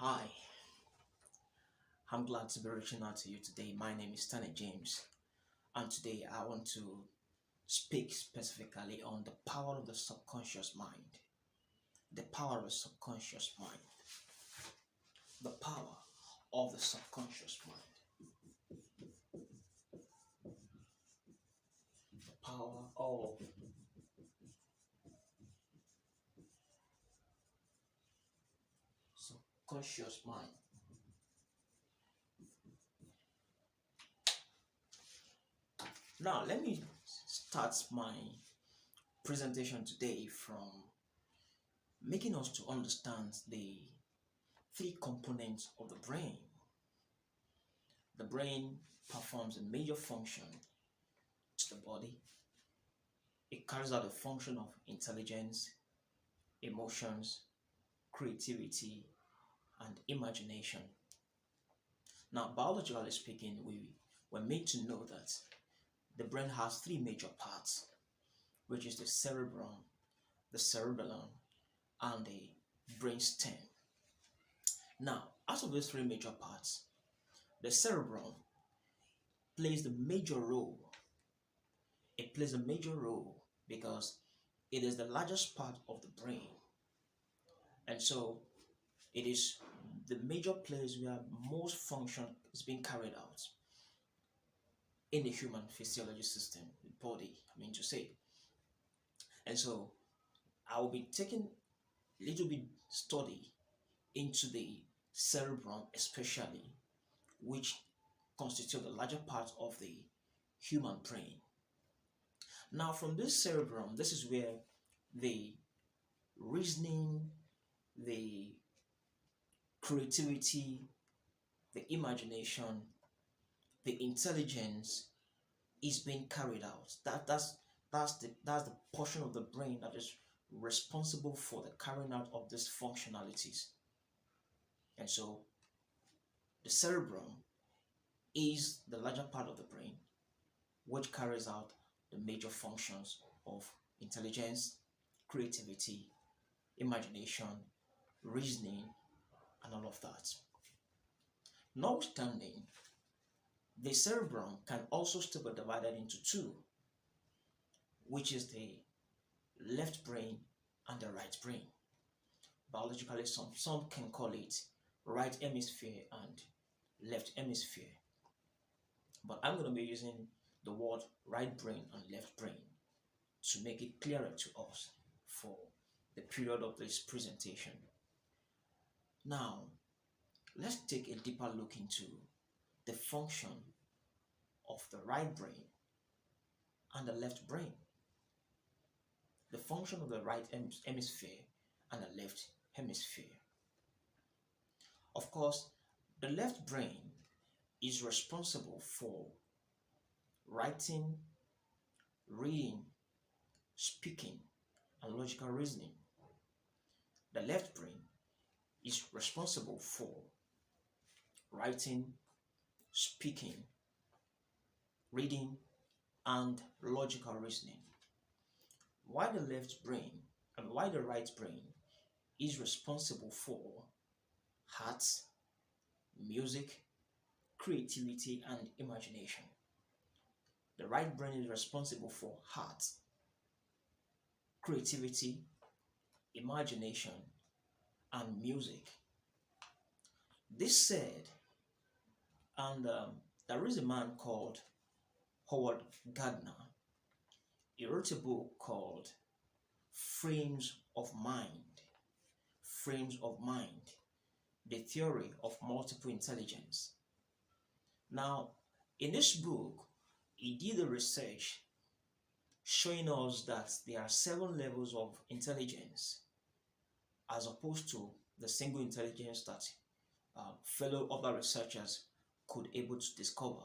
Hi, I'm glad to be reaching out to you today. My name is Stanley James, and today I want to speak specifically on the power of the subconscious mind. The power of the subconscious mind. The power of the subconscious mind. The power of subconscious mind. Now, let me start my presentation today from making us to understand the three components of the brain. The brain performs a major function to the body. It carries out a function of intelligence, emotions, creativity, and imagination. Now, biologically speaking, we were made to know that the brain has three major parts, which is the cerebrum, the cerebellum, and the brainstem. Now, out of these three major parts, the cerebrum plays the major role. It plays a major role because it is the largest part of the brain, and so it is the major place where most function is being carried out in the human physiology system, the body, I mean to say. And so I will be taking a little bit study into the cerebrum especially, which constitute the larger part of the human brain. Now from this cerebrum, this is where the reasoning, the creativity, the imagination, the intelligence is being carried out. That's the portion of the brain that is responsible for the carrying out of these functionalities. And so the cerebrum is the larger part of the brain which carries out the major functions of intelligence, creativity, imagination, reasoning, and all of that. Notwithstanding, the cerebrum can also still be divided into two, which is the left brain and the right brain. Biologically, some can call it right hemisphere and left hemisphere. But I'm going to be using the word right brain and left brain to make it clearer to us for the period of this presentation. Now, let's take a deeper look into the function of the right brain and the left brain. The function of the right hemisphere and the left hemisphere. Of course, the left brain is responsible for writing, reading, speaking, and logical reasoning. The left brain is responsible for writing, speaking, reading, and logical reasoning. Why the left brain and why the right brain is responsible for arts, music, creativity, and imagination. The right brain is responsible for art, creativity, imagination, and music. This said, and there is a man called Howard Gardner. He wrote a book called Frames of Mind. Frames of Mind, the theory of multiple intelligence. Now, in this book, he did a research showing us that there are 7 levels of intelligence as opposed to the single intelligence that fellow other researchers could able to discover.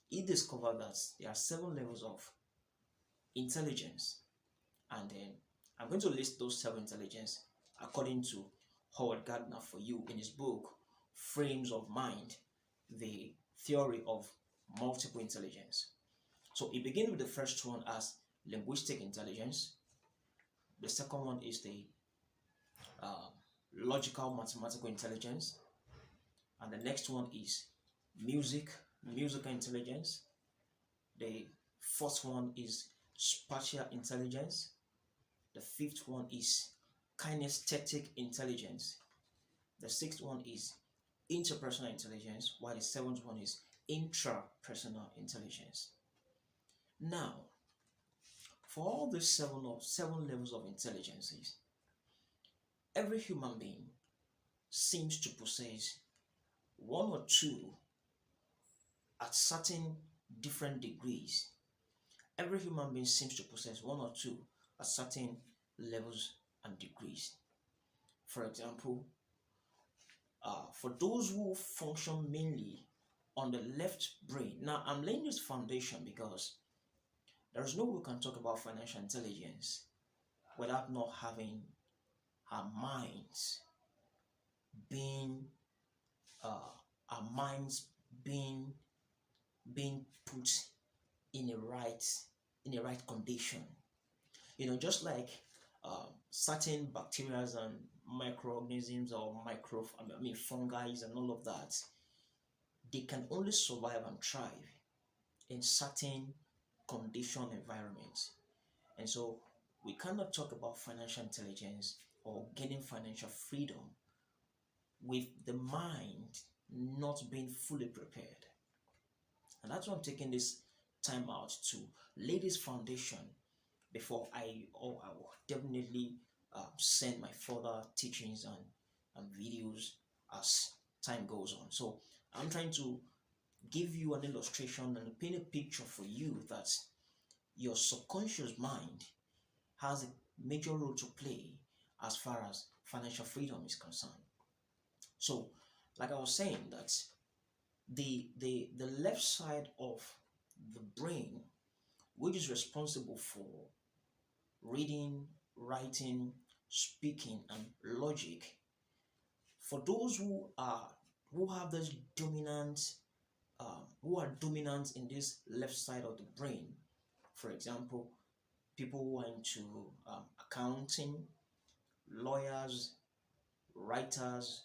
He discovered that there are 7 levels of intelligence, and then I'm going to list those 7 intelligence according to Howard Gardner for you in his book Frames of Mind, the theory of multiple intelligence. So he begins with the first one as linguistic intelligence. The second one is the logical mathematical intelligence. And the next one is musical intelligence. The fourth one is spatial intelligence. The fifth one is kinesthetic intelligence. The sixth one is interpersonal intelligence, while the seventh one is intrapersonal intelligence. Now, for all these seven levels of intelligences, every human being seems to possess one or two at certain different degrees. Every human being seems to possess one or two at certain levels and degrees. For example, for those who function mainly on the left brain. Now, I'm laying this foundation because there's no way we can talk about financial intelligence without not having our minds being uh, our minds being being put in a right condition. Just like certain bacteria and microorganisms or fungi and all of that, they can only survive and thrive in certain conditioned environments. And so we cannot talk about financial intelligence or gaining financial freedom with the mind not being fully prepared. And that's why I'm taking this time out to lay this foundation before I will definitely send my further teachings and videos as time goes on. So I'm trying to give you an illustration and paint a picture for you that your subconscious mind has a major role to play as far as financial freedom is concerned. So, like I was saying, that the left side of the brain, which is responsible for reading, writing, speaking, and logic, for those who have this dominant who are dominant in this left side of the brain, for example, people who are into accounting, lawyers, writers,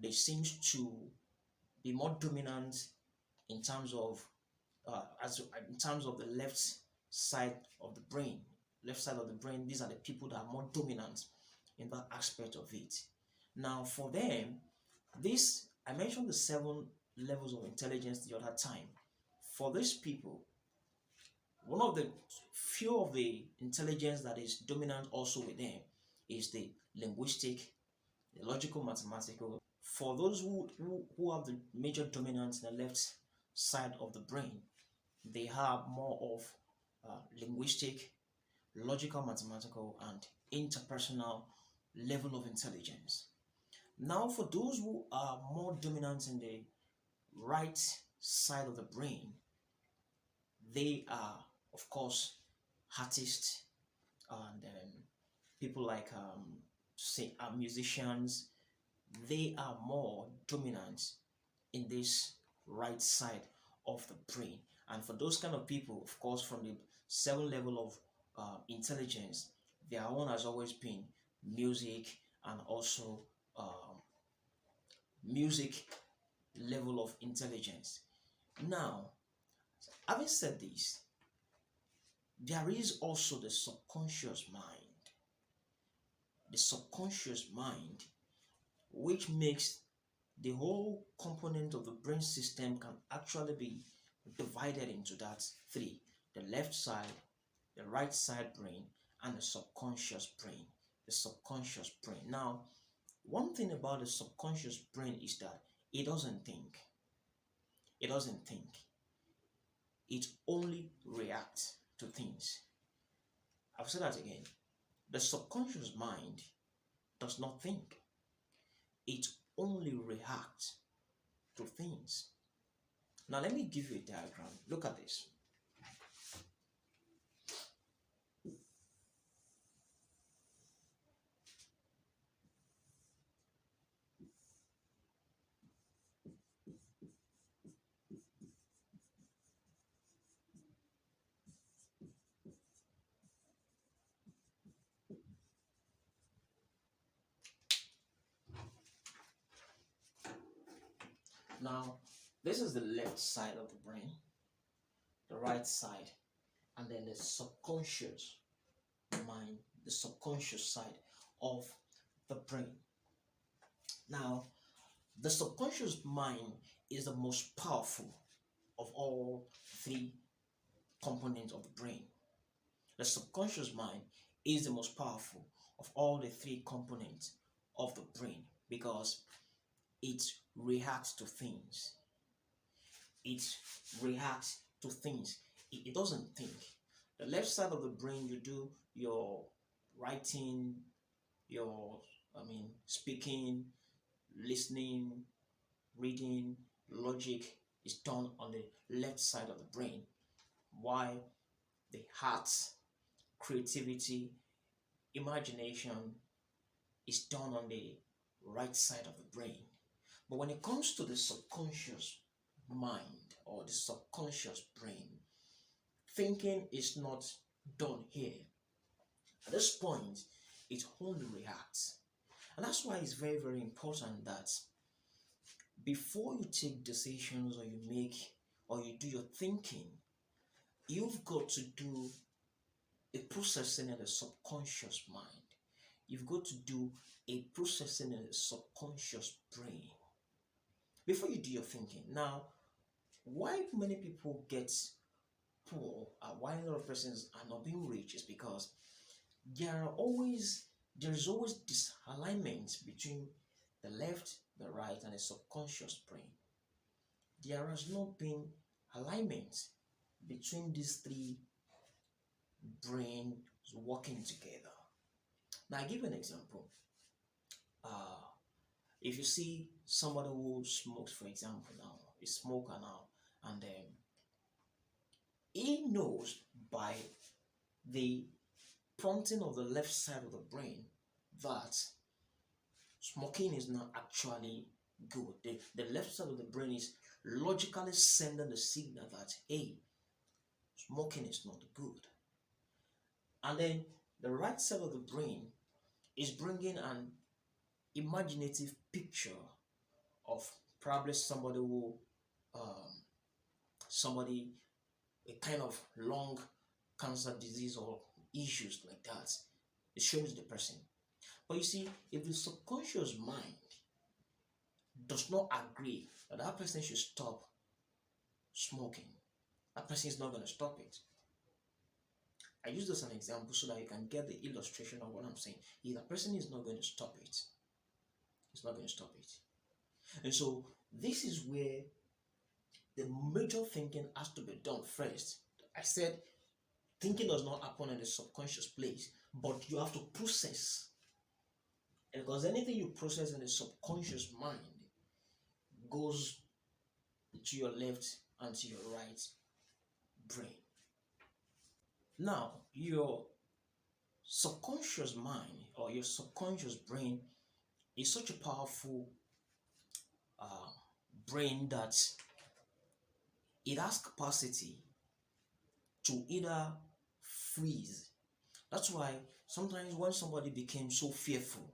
they seem to be more dominant in terms of as in terms of the left side of the brain. Left side of the brain, these are the people that are more dominant in that aspect of it. Now, for them, this I mentioned the seven levels of intelligence the other time. For these people, one of the few of the intelligence that is dominant also with them is the linguistic, the logical, mathematical. For those who have the major dominance in the left side of the brain, they have more of linguistic, logical, mathematical, and interpersonal level of intelligence. Now, for those who are more dominant in the right side of the brain, they are, of course, artists and people like say musicians. They are more dominant in this right side of the brain. And for those kind of people, of course, from the seven level of intelligence, their own has always been music and also music level of intelligence. Now, having said this, there is also the subconscious mind. The subconscious mind, which makes the whole component of the brain system can actually be divided into that three: the left side, the right side brain, and the subconscious brain. The subconscious brain. Now, one thing about the subconscious brain is that it doesn't think. It doesn't think. It only reacts to things. I'll say that again. The subconscious mind does not think. It only reacts to things. Now, let me give you a diagram. Look at this. Now, this is the left side of the brain, the right side, and then the subconscious mind, the subconscious side of the brain. Now, the subconscious mind is the most powerful of all three components of the brain. The subconscious mind is the most powerful of all the three components of the brain because it reacts to things. It reacts to things. It doesn't think. The left side of the brain, you do your writing, your, speaking, listening, reading, logic is done on the left side of the brain, while the heart, creativity, imagination is done on the right side of the brain. But when it comes to the subconscious mind or the subconscious brain, thinking is not done here. At this point, it only reacts. And that's why it's very, very important that before you take decisions or you do your thinking, you've got to do a processing in the subconscious mind. You've got to do a processing in the subconscious brain before you do your thinking. Now, why many people get poor and why a lot of persons are not being rich is because there is always this alignment between the left, the right, and the subconscious brain. There has not been alignment between these three brains working together. Now, I give an example. If you see somebody who smokes, for example, now, a smoker now, and he knows by the prompting of the left side of the brain that smoking is not actually good. The left side of the brain is logically sending the signal that, hey, smoking is not good. And then the right side of the brain is bringing an imaginative picture of probably somebody who, a kind of lung cancer disease or issues like that. It shows the person. But you see, if the subconscious mind does not agree that that person should stop smoking, that person is not going to stop it. I use this as an example so that you can get the illustration of what I'm saying. If the person is not going to stop it, he's not going to stop it. And so this is where the major thinking has to be done first. I said thinking does not happen in the subconscious place, but you have to process. And because anything you process in the subconscious mind goes to your left and to your right brain. Now, your subconscious mind or your subconscious brain is such a powerful brain that it has capacity to either freeze. That's why sometimes when somebody becomes so fearful,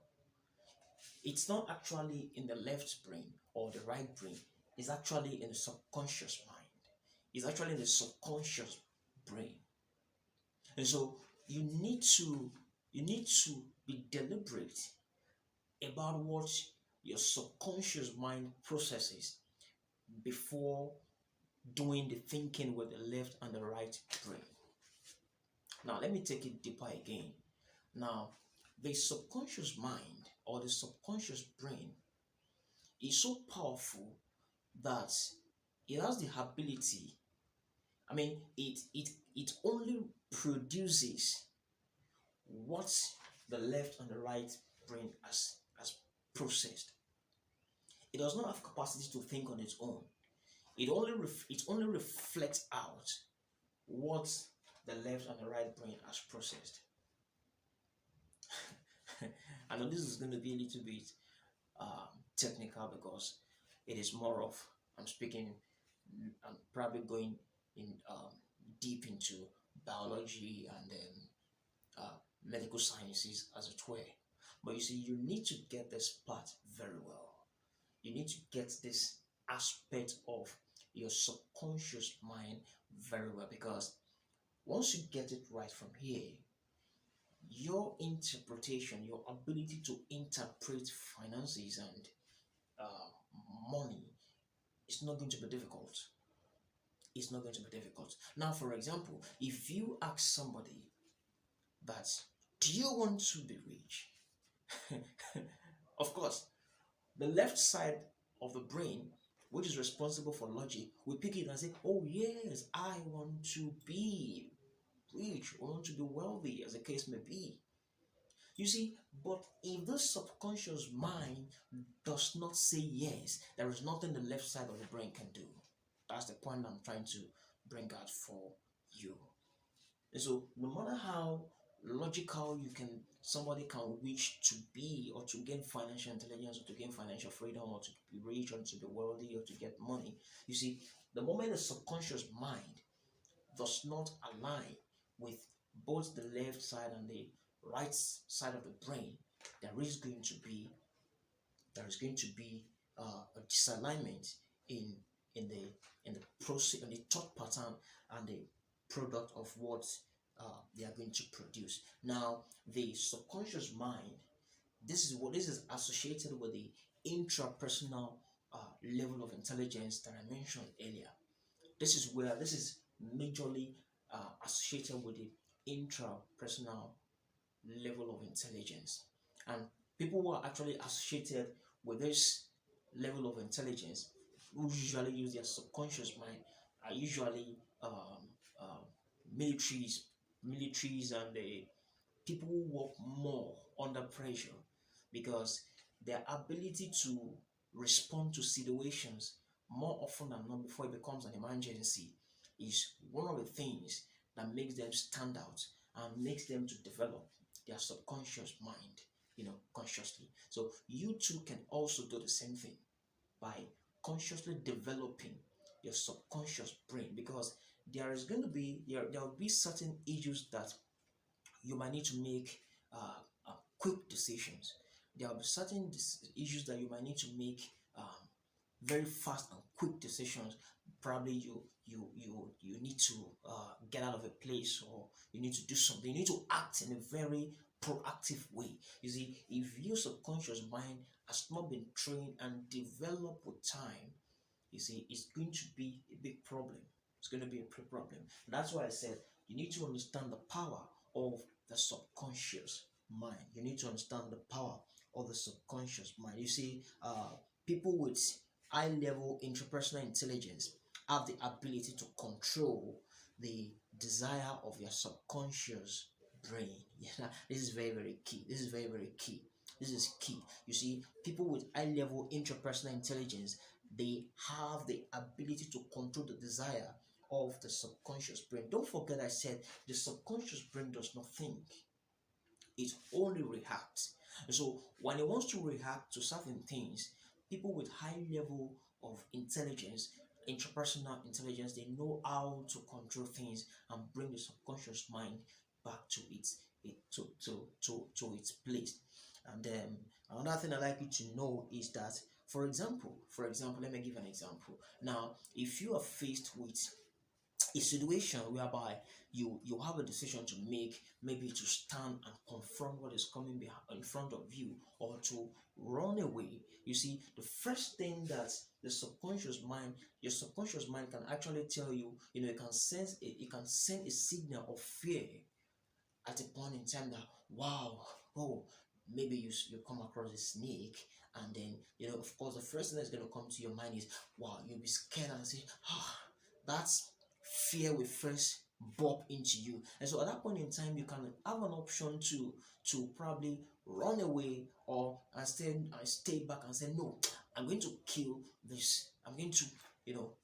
it's not actually in the left brain or the right brain, it's actually in the subconscious mind. It's actually in the subconscious brain. And so you need to be deliberate about what your subconscious mind processes before doing the thinking with the left and the right brain. Now let me take it deeper again. Now, the subconscious mind or the subconscious brain is so powerful that it has the ability, it only produces what the left and the right brain has processed. It does not have capacity to think on its own. It only reflects out what the left and the right brain has processed. I know this is going to be a little bit technical because it is more of I'm probably going in deep into biology and then medical sciences as it were. But you see, you need to get this part very well. You need to get this aspect of your subconscious mind very well, because once you get it right from here, your interpretation, your ability to interpret finances and money is not going to be difficult. It's not going to be difficult. Now, for example, if you ask somebody that, do you want to be rich? Of course, the left side of the brain, which is responsible for logic, will pick it and say, oh yes, I want to be rich, I want to be wealthy, as the case may be. You see, but if the subconscious mind does not say yes, there is nothing the left side of the brain can do. That's the point I'm trying to bring out for you. And so, no matter how logical somebody can wish to be, or to gain financial intelligence, or to gain financial freedom, or to be rich, or to be wealthy, or to get money, you see, the moment the subconscious mind does not align with both the left side and the right side of the brain, there is going to be a disalignment in in the process, in the thought pattern and the product of what they are going to produce. Now, the subconscious mind, this is associated with the intrapersonal level of intelligence that I mentioned earlier. This is majorly associated with the intrapersonal level of intelligence. And people who are actually associated with this level of intelligence, who usually use their subconscious mind, are usually militaries, and the people who work more under pressure, because their ability to respond to situations more often than not before it becomes an emergency is one of the things that makes them stand out and makes them to develop their subconscious mind, consciously. So you too can also do the same thing by consciously developing your subconscious brain, because there will be certain issues that you might need to make quick decisions. There will be certain issues that you might need to make very fast and quick decisions. Probably you need to get out of a place, or you need to do something. You need to act in a very proactive way. You see, if your subconscious mind has not been trained and developed with time, you see, it's going to be a big problem. It's going to be a big problem. That's why I said you need to understand the power of the subconscious mind. You need to understand the power of the subconscious mind. You see, people with high level interpersonal intelligence have the ability to control the desire of their subconscious brain. Yeah, this is very, very key. This is very, very key. This is key. You see, people with high level interpersonal intelligence, they have the ability to control the desire of the subconscious brain. Don't forget, I said the subconscious brain does not think, it only reacts. And so when it wants to react to certain things, people with high level of intelligence, interpersonal intelligence, they know how to control things and bring the subconscious mind back to its place. And another thing I like you to know is that, for example, let me give an example. Now, if you are faced with a situation whereby you have a decision to make, maybe to stand and confront what is coming behind in front of you, or to run away, you see, the first thing that your subconscious mind can actually tell you, it can send a signal of fear at a point in time that, wow, oh, maybe you come across a snake, and then, of course, the first thing that's going to come to your mind is, wow, you'll be scared and say, that's fear will first bump into you. And so at that point in time, you can have an option to probably run away, or stay back and say, no, I'm going to kill this, I'm going to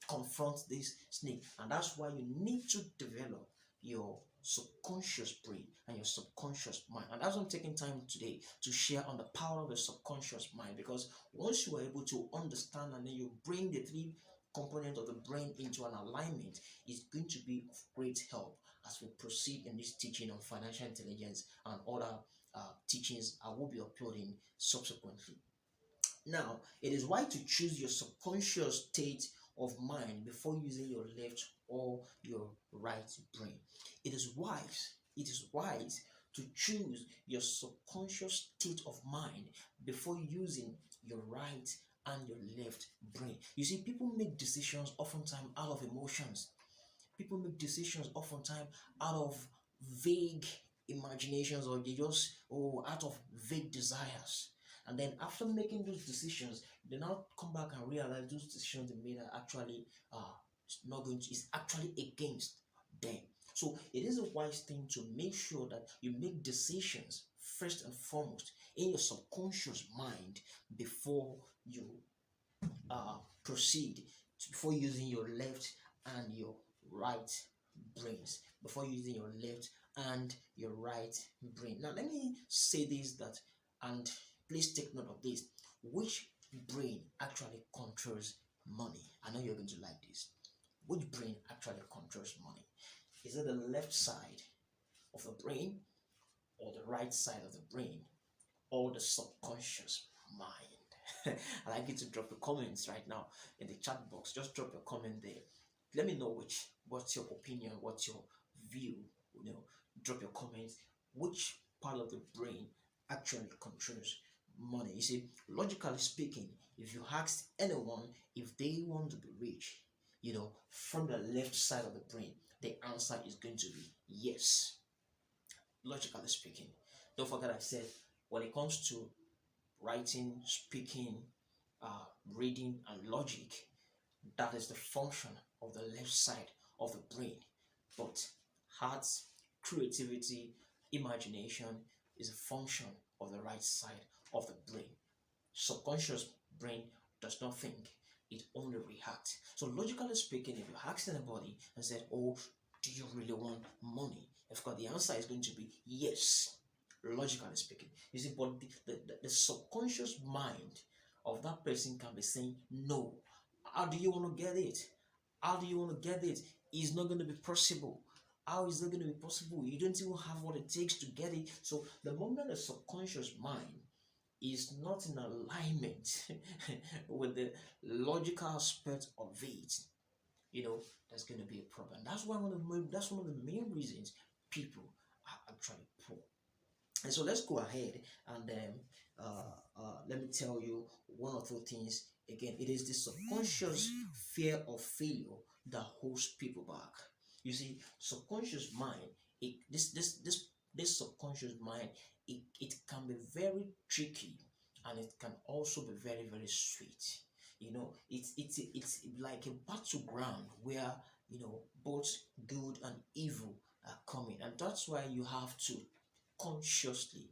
confront this snake. And that's why you need to develop your subconscious brain and your subconscious mind. And that's what I'm taking time today to share on the power of the subconscious mind, because once you are able to understand, and then you bring the three component of the brain into an alignment, is going to be of great help as we proceed in this teaching on financial intelligence and other teachings I will be uploading subsequently. Now, it is wise to choose your subconscious state of mind before using your left or your right brain. It is wise to choose your subconscious state of mind before using your right and your left brain. You see, people make decisions oftentimes out of emotions. People make decisions oftentimes out of vague imaginations, or they just, out of vague desires. And then after making those decisions, they now come back and realize those decisions they made are actually not going to, is actually against them. So it is a wise thing to make sure that you make decisions first and foremost in your subconscious mind before you proceed, before using your left and your right brains, before using your left and your right brain. Now let me say this, that, and please take note of this: which brain actually controls money? I know you're going to like this. Which brain actually controls money? Is it the left side of the brain, or the right side of the brain, or the subconscious mind? I'd like you to drop your comments right now in the chat box. Just drop your comment there. Let me know what's your opinion, what's your view. Drop your comments. Which part of the brain actually controls money? You see, logically speaking, if you ask anyone if they want to be rich, from the left side of the brain, the answer is going to be yes. Logically speaking, don't forget I said when it comes to writing, speaking, reading, and logic, that is the function of the left side of the brain. But hearts, creativity, imagination is a function of the right side of the brain. Subconscious brain does not think, it only reacts. So logically speaking, if you ask anybody and said, "Oh, do you really want money?" Of course, the answer is going to be yes, logically speaking. You see, but the subconscious mind of that person can be saying no. How do you want to get it? How do you want to get it? It's not going to be possible. How is that going to be possible? You don't even have what it takes to get it. So the moment the subconscious mind is not in alignment with the logical aspect of it, there's going to be a problem. That's one of the main reasons people are actually poor. And so let's go ahead and let me tell you one or two things. Again, it is the subconscious fear of failure that holds people back. You see, subconscious mind, this subconscious mind, it can be very tricky, and it can also be very, very sweet. It's like a battleground where both good and evil are coming, and that's why you have to consciously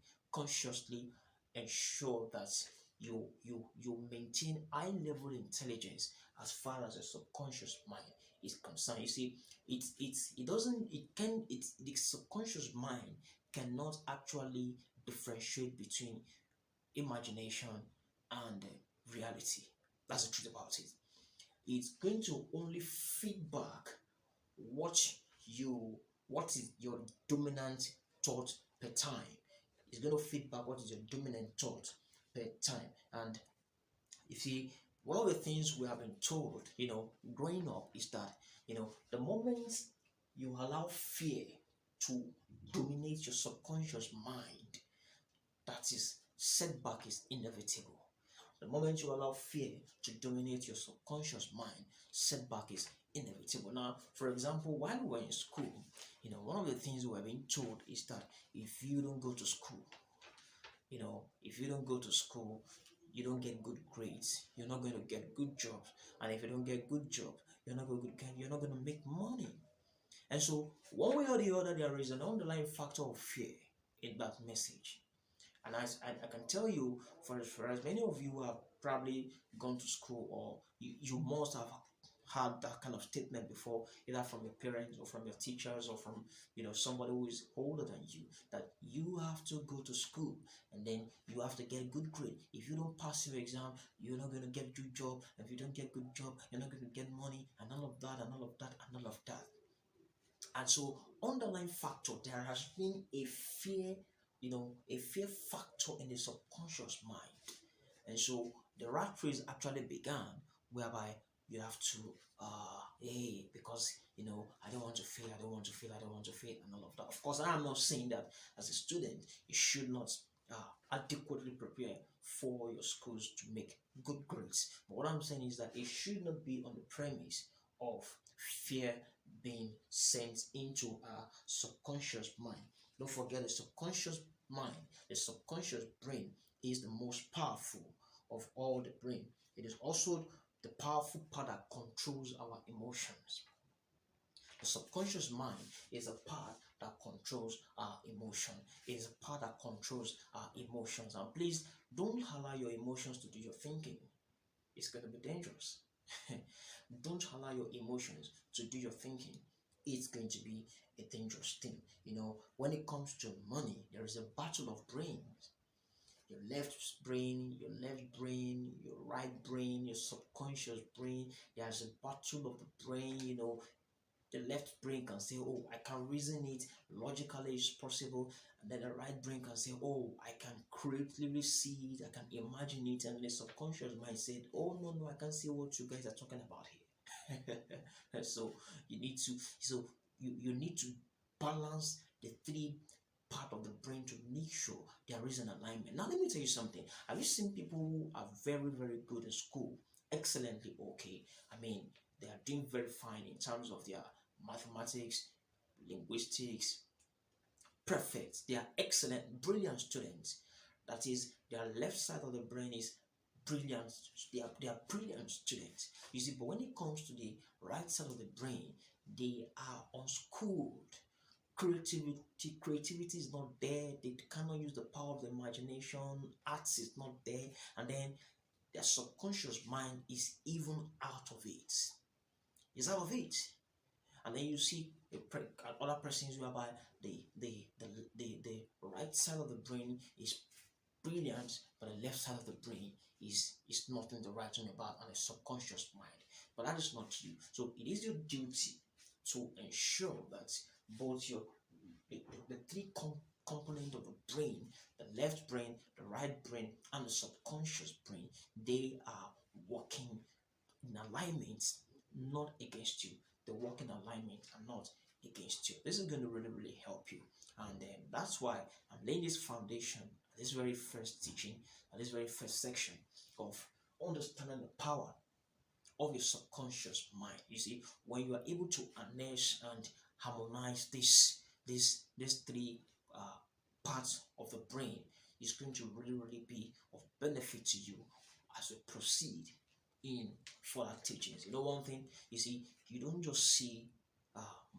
ensure that you maintain high level intelligence as far as the subconscious mind is concerned. You see, it doesn't it can it's the subconscious mind cannot actually differentiate between imagination and reality. That's the truth about it. It's going to only feedback what you what is your dominant thought per time. It's going to feedback what is your dominant thought per time. And you see, one of the things we have been told, growing up, is that the moment you allow fear to dominate your subconscious mind, that is, setback is inevitable. The moment you allow fear to dominate your subconscious mind, setback is inevitable. Now, for example, while we were in school, one of the things we were being told is that if you don't go to school, if you don't go to school, you don't get good grades, you're not going to get good jobs, and if you don't get good job, you're not going to make money. And so, one way or the other, there is an underlying factor of fear in that message. And I can tell you, for as many of you who have probably gone to school, or you must have had that kind of statement before, either from your parents or from your teachers or from somebody who is older than you, that you have to go to school and then you have to get a good grade. If you don't pass your exam, you're not going to get a good job. If you don't get good job, you're not going to get money, and all of that, and all of that, and all of that. And so, underlying factor, there has been a fear factor in the subconscious mind. And so the rat race actually began whereby you have to hey, because I don't want to fail, I don't want to fail, I don't want to fail, and all of that. Of course, I'm not saying that as a student you should not adequately prepare for your schools to make good grades. But what I'm saying is that it should not be on the premise of fear being sent into our subconscious mind. Don't forget the subconscious mind, the subconscious brain is the most powerful of all the brain. It is also the powerful part that controls our emotions. The subconscious mind is a part that controls our emotion. It is a part that controls our emotions. And please don't allow your emotions to do your thinking. It's going to be dangerous. Don't allow your emotions to do your thinking. It's going to be a dangerous thing. When it comes to money, there is a battle of brains. Your left brain, your right brain, your subconscious brain. There's a battle of the brain. The left brain can say, oh, I can reason it, logically it's possible. And then the right brain can say, oh, I can creatively see it, I can imagine it. And the subconscious mind said, oh, no, I can't see what you guys are talking about here. So you need to balance the three part of the brain to make sure there is an alignment. Now let me tell you something. Have you seen people who are very, very good in school, excellently okay? I mean, they are doing very fine in terms of their mathematics, linguistics, perfect. They are excellent, brilliant students. That is, their left side of the brain is brilliant. They are brilliant students. You see, but when it comes to the right side of the brain, they are unschooled. Creativity is not there. They cannot use the power of the imagination. Arts is not there, and then their subconscious mind is even out of it. It's out of it. And then you see other persons whereby the right side of the brain is brilliant, but the left side of the brain is nothing to write on about, and a subconscious mind. But that is not you. So it is your duty to ensure that both the three component of the brain, the left brain, the right brain, and the subconscious brain, they are working in alignment, not against you. They work in alignment and not against you. This is going to really, really help you. And that's why I'm laying this foundation, this very first teaching, and this very first section of understanding the power of your subconscious mind. You see, when you are able to harness and harmonize these three parts of the brain, it's going to really, really be of benefit to you as we proceed in further teachings. One thing, you see, you don't just see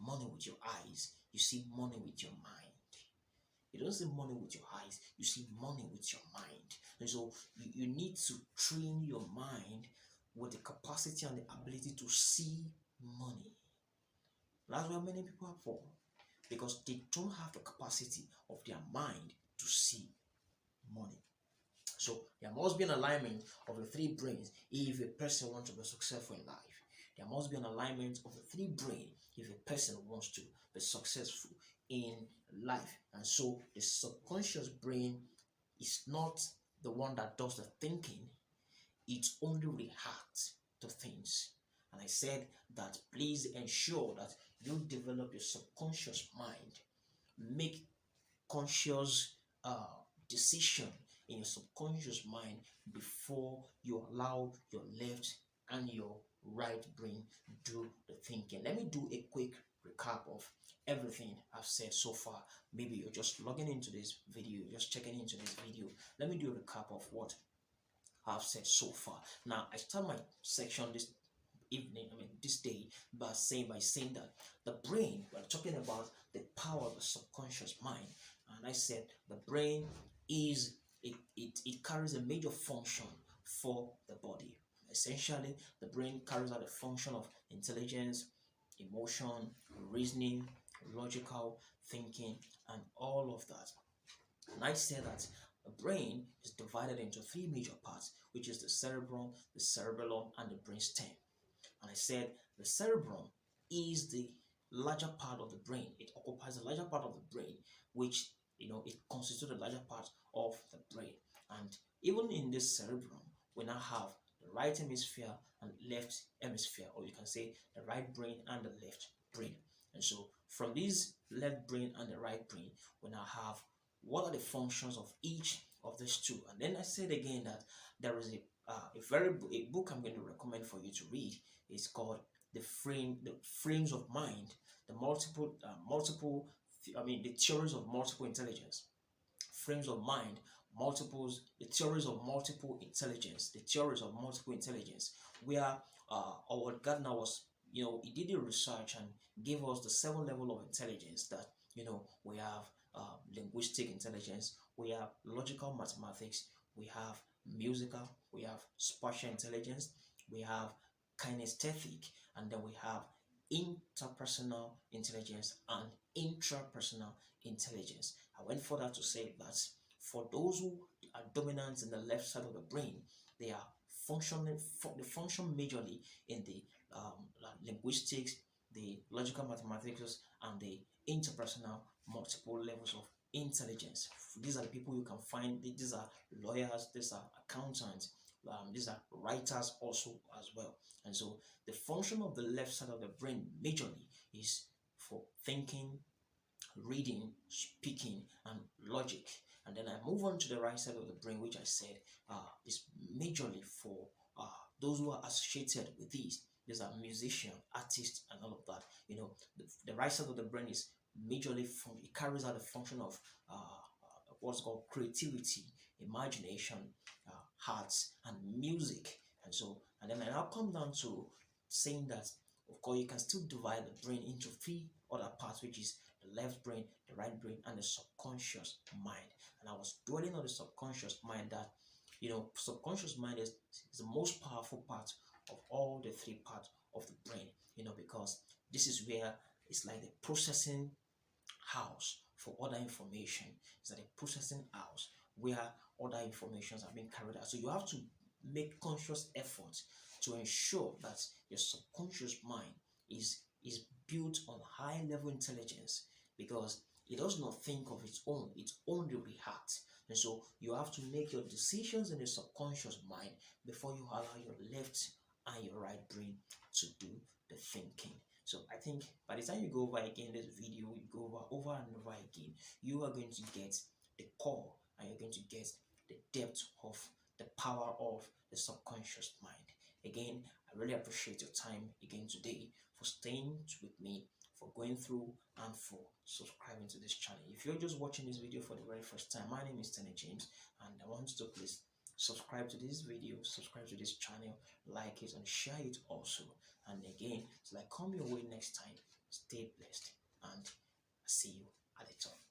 money with your eyes, you see money with your mind. You don't see money with your eyes, you see money with your mind. And so you need to train your mind with the capacity and the ability to see money. That's where many people are poor, because they don't have the capacity of their mind to see money. So there must be an alignment of the three brains if a person wants to be successful in life. There must be an alignment of the three brains if a person wants to be successful in life. And so the subconscious brain is not the one that does the thinking, it only reacts to things. And I said that please ensure that you develop your subconscious mind. Make conscious decision in your subconscious mind before you allow your left and your right brain do the thinking. Let me do a quick recap of everything I've said so far. Maybe you're just logging into this video, just checking into this video. Let me do a recap of what I've said so far. Now, I start my section this day by saying that the brain, we're talking about the power of the subconscious mind. And I said the brain is it carries a major function for the body. Essentially, the brain carries out a function of intelligence, emotion, reasoning, logical thinking, and all of that. And I said that the brain is divided into three major parts, which is the cerebrum, the cerebellum, and the brainstem. And I said the cerebrum is the larger part of the brain. It occupies the larger part of the brain, which it constitutes the larger part of the brain. And even in this cerebrum, we now have the right hemisphere and left hemisphere, or you can say the right brain and the left brain. And so from this left brain and the right brain, we now have what are the functions of each of these two. And then I said again that there is a book I'm going to recommend for you to read. It's called the frames of mind, the the theories of multiple intelligence, frames of mind, the theories of multiple intelligence, where Howard Gardner was, he did the research and gave us the 7 level of intelligence that, we have linguistic intelligence, we have logical mathematics, we have musical, we have spatial intelligence, we have kinesthetic, and then we have interpersonal intelligence and intrapersonal intelligence. I went further to say that for those who are dominant in the left side of the brain, they are they function majorly in the linguistics, the logical mathematics, and the interpersonal multiple levels of intelligence. These are the people you can find. These are lawyers, these are accountants, these are writers also as well. And so the function of the left side of the brain majorly is for thinking, reading, speaking, and logic. And then I move on to the right side of the brain, which I said is majorly for those who are associated with these. These are musicians, artists, and all of that. The right side of the brain is majorly it carries out the function of what's called creativity, imagination, arts, and music. And then I now come down to saying that, of course, you can still divide the brain into 3 other parts, which is the left brain, the right brain, and the subconscious mind. And I was dwelling on the subconscious mind that, subconscious mind is the most powerful part of all the 3 parts of the brain, because this is where it's like the processing house for other information. It's like a processing house where other informations are being carried out. So you have to make conscious efforts to ensure that your subconscious mind is built on high level intelligence, because it does not think of its own, it only reacts. And so you have to make your decisions in the subconscious mind before you allow your left and your right brain to do the thinking. So I think by the time you go over again this video, you go over and over again, you are going to get the core, and you're going to get the depth of the power of the subconscious mind. Again, I really appreciate your time again today, for staying with me, for going through, and for subscribing to this channel. If you're just watching this video for the very first time, my name is Tenny James, and I want you to please subscribe to this video, subscribe to this channel, like it, and share it also. And again, till I come your way next time, stay blessed, and see you at the top.